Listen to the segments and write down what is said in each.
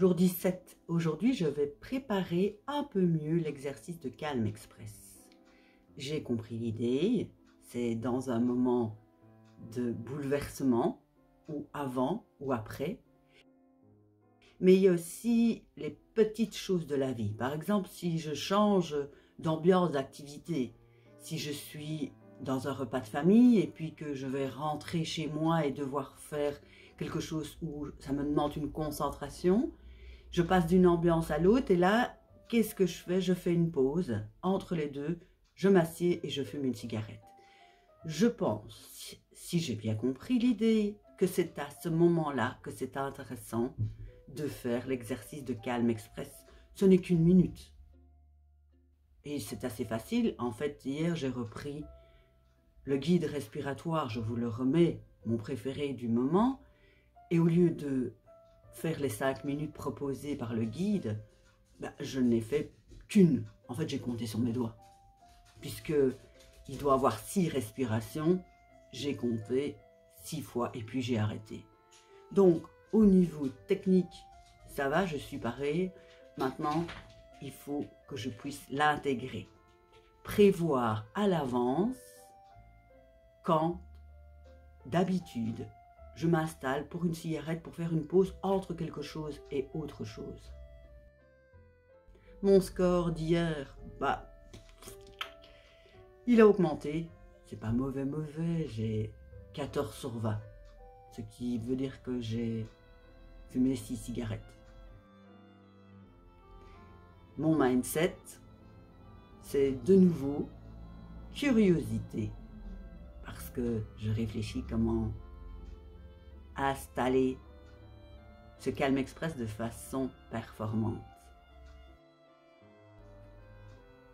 Jour 17. Aujourd'hui, je vais préparer un peu mieux l'exercice de Calm Express. J'ai compris l'idée, c'est dans un moment de bouleversement, ou avant ou après. Mais il y a aussi les petites choses de la vie. Par exemple, si je change d'ambiance d'activité, si je suis dans un repas de famille et puis que je vais rentrer chez moi et devoir faire quelque chose où ça me demande une concentration, je passe d'une ambiance à l'autre et là, qu'est-ce que je fais? Je fais une pause entre les deux, je m'assieds et je fume une cigarette. Je pense, si j'ai bien compris l'idée, que c'est à ce moment-là que c'est intéressant de faire l'exercice de Calm Express. Ce n'est qu'une minute. Et c'est assez facile. En fait, hier, j'ai repris le guide respiratoire. Je vous le remets, mon préféré du moment. Et au lieu de faire les 5 minutes proposées par le guide, je n'ai fait qu'une. En fait, j'ai compté sur mes doigts. Puisque il doit avoir 6 respirations, j'ai compté 6 fois et puis j'ai arrêté. Donc, au niveau technique, ça va, je suis parée. Maintenant, il faut que je puisse l'intégrer. Prévoir à l'avance quand, d'habitude, je m'installe pour une cigarette, pour faire une pause entre quelque chose et autre chose. Mon score d'hier, il a augmenté. C'est pas mauvais, j'ai 14 sur 20. Ce qui veut dire que j'ai fumé 6 cigarettes. Mon mindset, c'est de nouveau curiosité. Parce que je réfléchis comment installer ce Calm Express de façon performante.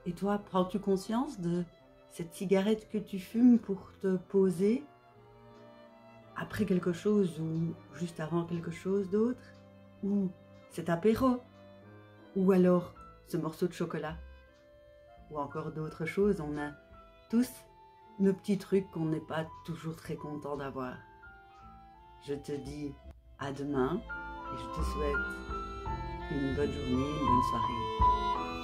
Et toi, prends-tu conscience de cette cigarette que tu fumes pour te poser après quelque chose ou juste avant quelque chose d'autre? Ou cet apéro? Ou alors ce morceau de chocolat? Ou encore d'autres choses? On a tous nos petits trucs qu'on n'est pas toujours très content d'avoir. Je te dis à demain et je te souhaite une bonne journée, une bonne soirée.